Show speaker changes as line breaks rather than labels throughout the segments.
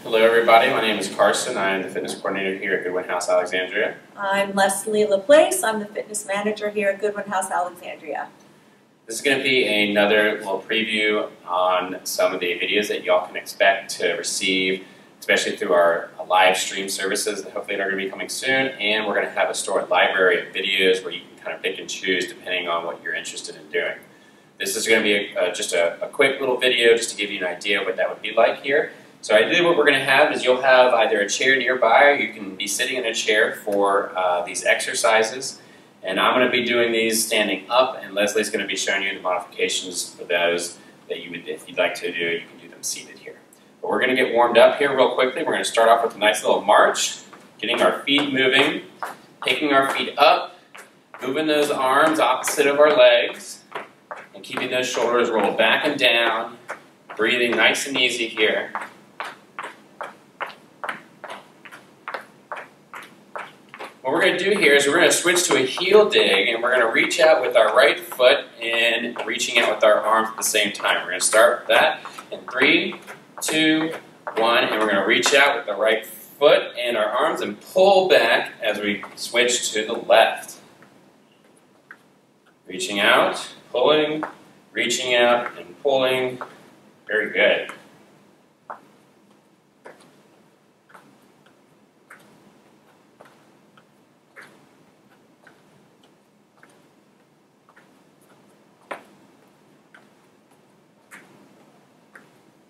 Hello everybody, my name is Carson. I am the fitness coordinator here at Goodwin House Alexandria.
I'm Leslie LaPlace. I'm the fitness manager here at Goodwin House Alexandria.
This is going to be another little preview on some of the videos that y'all can expect to receive, especially through our live stream services that hopefully are going to be coming soon. And we're going to have a stored library of videos where you can kind of pick and choose depending on what you're interested in doing. This is going to be just a quick little video just to give you an idea of what that would be like here. So ideally what we're going to have is you'll have either a chair nearby or you can be sitting in a chair for these exercises. And I'm going to be doing these standing up, and Leslie's going to be showing you the modifications for those that you would, if you'd like to do, you can do them seated here. But we're going to get warmed up here real quickly. We're going to start off with a nice little march, getting our feet moving, taking our feet up, moving those arms opposite of our legs, and keeping those shoulders rolled back and down, breathing nice and easy here. What we're going to do here is we're going to switch to a heel dig, and we're going to reach out with our right foot and reaching out with our arms at the same time. We're going to start with that in 3, 2, 1, and we're going to reach out with the right foot and our arms and pull back as we switch to the left. Reaching out, pulling, reaching out, and pulling. Very good.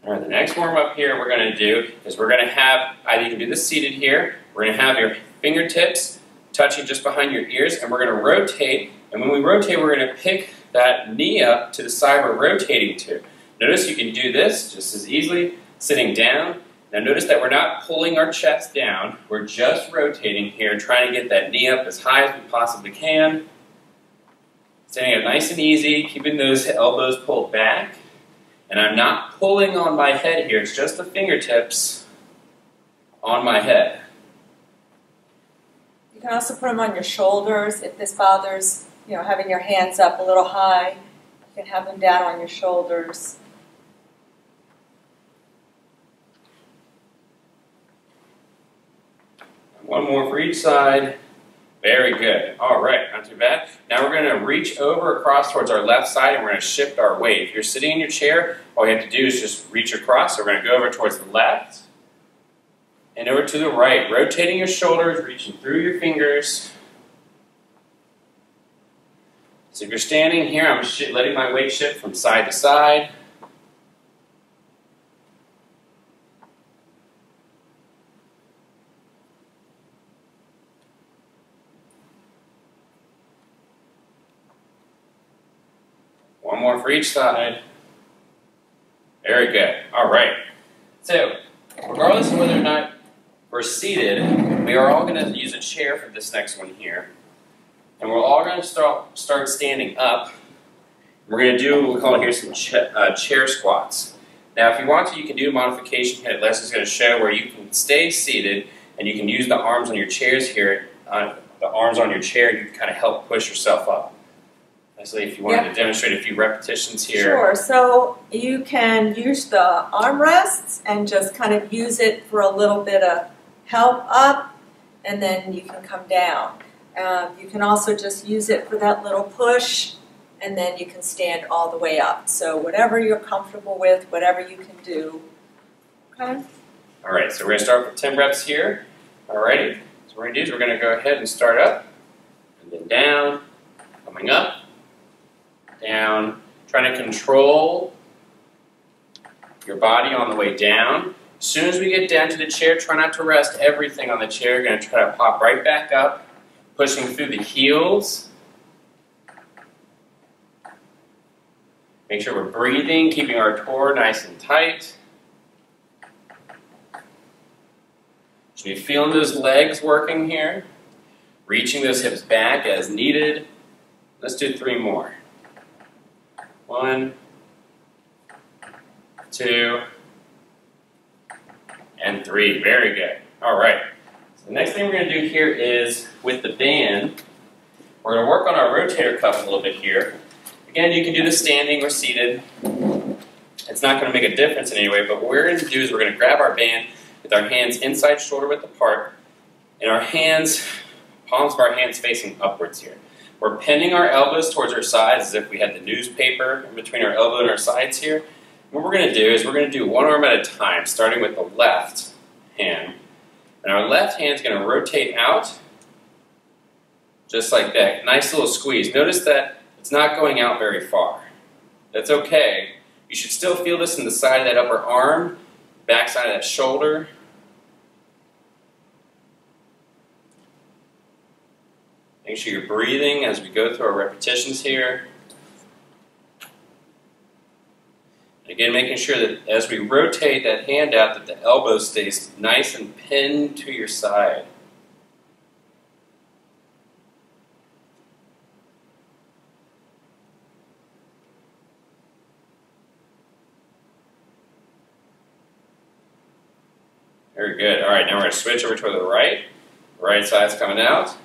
All right, the next warm-up here we're going to do is we're going to have, either you can do this seated here, we're going to have your fingertips touching just behind your ears, and we're going to rotate, and when we rotate we're going to pick that knee up to the side we're rotating to. Notice you can do this just as easily sitting down. Now notice that we're not pulling our chest down, we're just rotating here, trying to get that knee up as high as we possibly can. Standing up nice and easy, keeping those elbows pulled back. And I'm not pulling on my head here, it's just the fingertips on my head.
You can also put them on your shoulders if this bothers, having your hands up a little high. You can have them down on your shoulders.
One more for each side. Very good. All right, not too bad. Now we're going to reach over across towards our left side and we're going to shift our weight. If you're sitting in your chair, all you have to do is just reach across. So we're going to go over towards the left and over to the right, rotating your shoulders, reaching through your fingers. So if you're standing here, I'm letting my weight shift from side to side. One more for each side. Very good. All right. So, regardless of whether or not we're seated, we are all going to use a chair for this next one here. And we're all going to start standing up. We're going to do what we call here some chair squats. Now, if you want to, you can do a modification here. Leslie's going to show where you can stay seated and you can use the arms on your chairs here. The arms on your chair, you can kind of help push yourself up. Leslie, if you wanted to demonstrate a few repetitions here.
Sure. So you can use the armrests and just kind of use it for a little bit of help up, and then you can come down. You can also just use it for that little push, and then you can stand all the way up. So whatever you're comfortable with, whatever you can do. Okay?
All right, so we're going to start with 10 reps here. All righty. So what we're going to do is we're going to go ahead and start up, and then down, coming up, down, trying to control your body on the way down. As soon as we get down to the chair, try not to rest everything on the chair. We're going to try to pop right back up, pushing through the heels. Make sure we're breathing, keeping our core nice and tight. Should be feeling those legs working here. Reaching those hips back as needed. Let's do 3 more. 1, 2, and 3. Very good. All right. So the next thing we're going to do here is with the band, we're going to work on our rotator cuff a little bit here. Again, you can do this standing or seated. It's not going to make a difference in any way, but what we're going to do is we're going to grab our band with our hands inside shoulder width apart, and our hands, palms of our hands facing upwards here. We're pinning our elbows towards our sides as if we had the newspaper in between our elbow and our sides here. What we're going to do is we're going to do one arm at a time, starting with the left hand. And our left hand is going to rotate out just like that. Nice little squeeze. Notice that it's not going out very far. That's okay. You should still feel this in the side of that upper arm, back side of that shoulder. Make sure you're breathing as we go through our repetitions here. Again, making sure that as we rotate that hand out, that the elbow stays nice and pinned to your side. Very good. All right, now we're going to switch over to the right. Right side's coming out.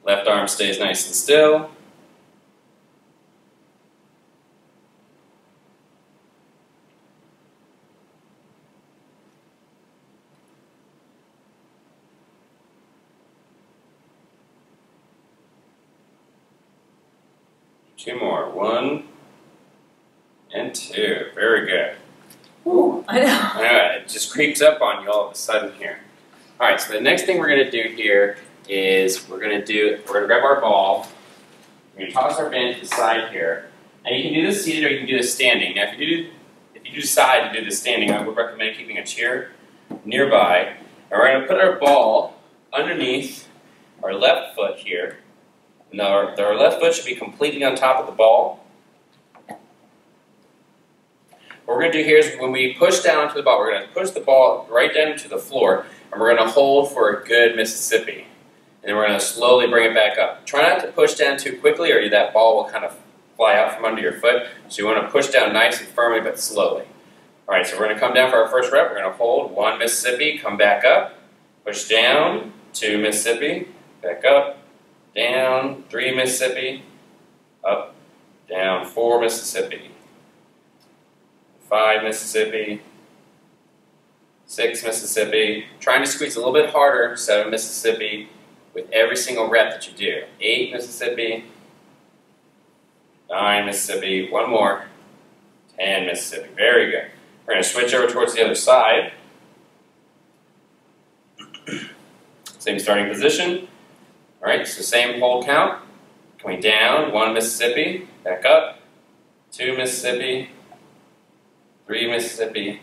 Left arm stays nice and still. Two more. 1 and 2. Very good.
Ooh, I know.
I know, it just creeps up on you all of a sudden here. All right, so the next thing we're going to do here is we're going to grab our ball. We're going to toss our band to the side here. And you can do this seated or you can do this standing. Now, if you decide to do this standing, I would recommend keeping a chair nearby. And we're going to put our ball underneath our left foot here. Now, our left foot should be completely on top of the ball. What we're going to do here is when we push down to the ball, we're going to push the ball right down to the floor, and we're going to hold for a good Mississippi. And then we're going to slowly bring it back up. Try not to push down too quickly or that ball will kind of fly out from under your foot. So you want to push down nice and firmly but slowly. All right, so we're going to come down for our first rep. We're going to hold 1 Mississippi, come back up, push down, 2 Mississippi, back up, down, 3 Mississippi, up, down, 4 Mississippi, 5 Mississippi, 6 Mississippi. Trying to squeeze a little bit harder, 7 Mississippi, with every single rep that you do. 8 Mississippi, 9 Mississippi, 1 more, 10 Mississippi. Very good. We're going to switch over towards the other side. Same starting position. All right, so same hold count. Coming down, 1 Mississippi, back up, 2 Mississippi, 3 Mississippi,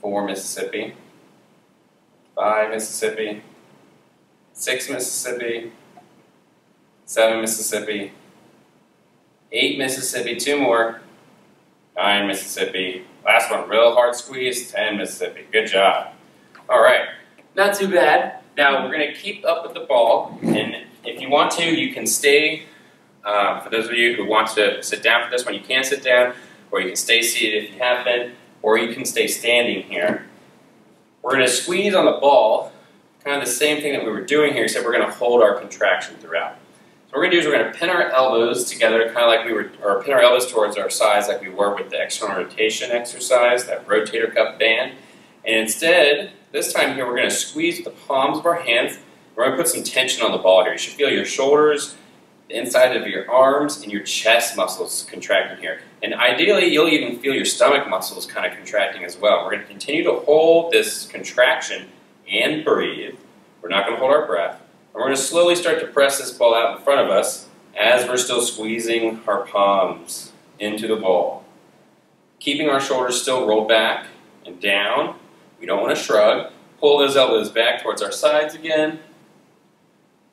4 Mississippi, 5 Mississippi, 6 Mississippi, 7 Mississippi, 8 Mississippi, 2 more, 9 Mississippi. Last one, real hard squeeze, 10 Mississippi. Good job. All right, not too bad. Now we're going to keep up with the ball, and if you want to, you can stay. For those of you who want to sit down for this one, you can sit down, or you can stay seated if you have been, or you can stay standing here. We're going to squeeze on the ball, kind of the same thing that we were doing here, except we're going to hold our contraction throughout. So what we're going to do is we're going to pin our elbows together, kind of like we were, or pin our elbows towards our sides like we were with the external rotation exercise, that rotator cuff band. And instead, this time here, we're going to squeeze the palms of our hands. We're going to put some tension on the ball here. You should feel your shoulders, the inside of your arms, and your chest muscles contracting here. And ideally, you'll even feel your stomach muscles kind of contracting as well. We're going to continue to hold this contraction and breathe. We're not going to hold our breath. And we're going to slowly start to press this ball out in front of us as we're still squeezing our palms into the ball. Keeping our shoulders still rolled back and down. We don't want to shrug. Pull those elbows back towards our sides again.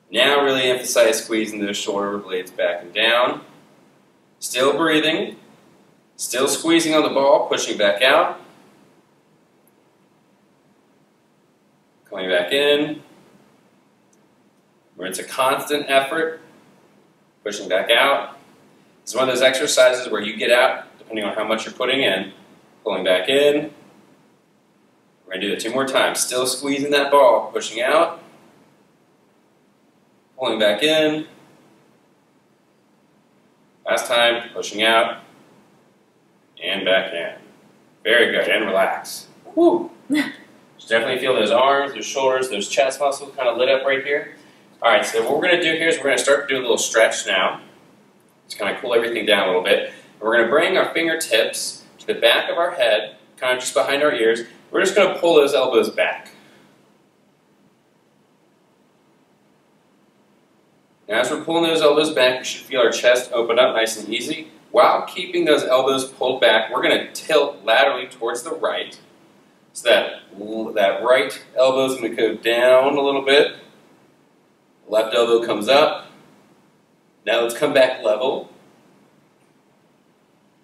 Now really emphasize squeezing those shoulder blades back and down. Still breathing. Still squeezing on the ball, pushing back out. Coming back in. Where it's a constant effort. Pushing back out. It's one of those exercises where you get out, depending on how much you're putting in. Pulling back in. We're going to do it 2 more times. Still squeezing that ball, pushing out. Pulling back in. Last time, pushing out. And back in. Very good, and relax. Whew. So definitely feel those arms, those shoulders, those chest muscles kind of lit up right here. All right, so what we're going to do here is we're going to start to do a little stretch now. Just kind of cool everything down a little bit. And we're going to bring our fingertips to the back of our head, kind of just behind our ears. We're just going to pull those elbows back. Now as we're pulling those elbows back, we should feel our chest open up nice and easy. While keeping those elbows pulled back, we're going to tilt laterally towards the right. So that right elbow is going to go down a little bit. Left elbow comes up. Now let's come back level.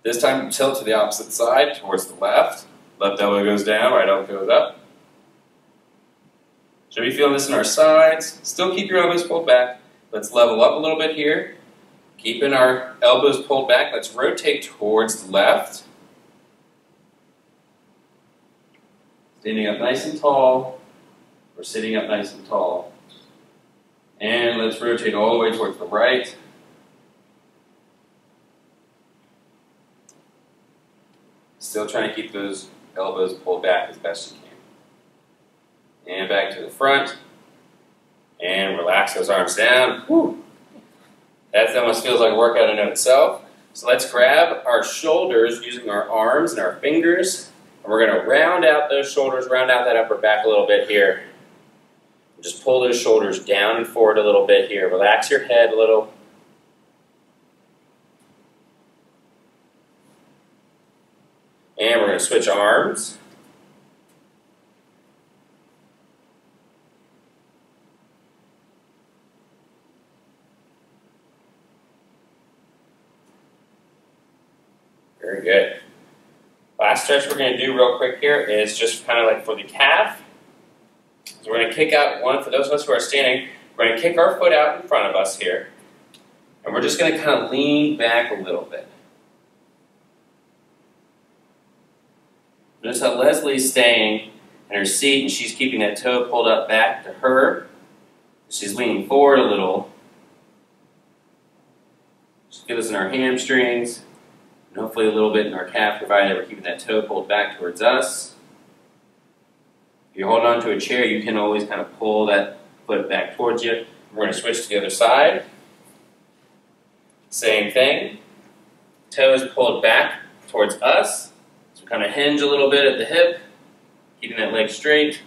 This time tilt to the opposite side, towards the left. Left elbow goes down, right elbow goes up. Should be feeling this in our sides. Still keep your elbows pulled back. Let's level up a little bit here. Keeping our elbows pulled back, let's rotate towards the left. Standing up nice and tall. We're sitting up nice and tall. And let's rotate all the way towards the right. Still trying to keep those elbows pulled back as best you can. And back to the front. And relax those arms down. Woo. That almost feels like a workout in and of itself. So let's grab our shoulders using our arms and our fingers. And we're going to round out those shoulders, round out that upper back a little bit here. Just pull those shoulders down and forward a little bit here. Relax your head a little. And we're going to switch arms. Very good. Last stretch we're going to do real quick here is just kind of like for the calf. So we're going to kick out one, for those of us who are standing, we're going to kick our foot out in front of us here. And we're just going to kind of lean back a little bit. Notice how Leslie's staying in her seat and she's keeping that toe pulled up back to her. She's leaning forward a little. Just feel this in our hamstrings. And hopefully a little bit in our calf, provided we're keeping that toe pulled back towards us. If you're holding on to a chair, you can always kind of pull that foot back towards you. We're going to switch to the other side. Same thing. Toes pulled back towards us. So kind of hinge a little bit at the hip, keeping that leg straight.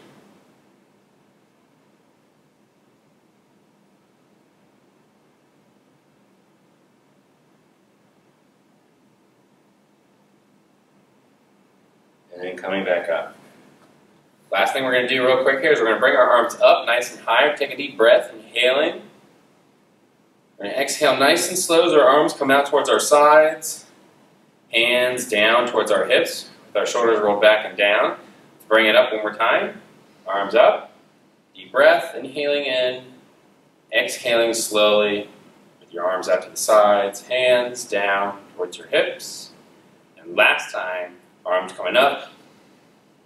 And then coming back up. Last thing we're going to do real quick here is we're going to bring our arms up nice and high. Take a deep breath, inhaling. We're going to exhale nice and slow as our arms come out towards our sides. Hands down towards our hips with our shoulders rolled back and down. Let's bring it up one more time. Arms up. Deep breath, inhaling in. Exhaling slowly with your arms out to the sides. Hands down towards your hips. And last time, arms coming up.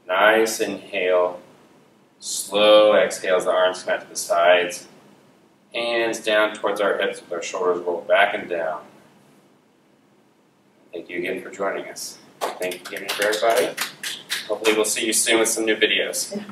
Nice inhale. Slow exhale as the arms come out to the sides. Hands down towards our hips with our shoulders rolled back and down. Thank you again for joining us. Thank you again for everybody. Hopefully we'll see you soon with some new videos.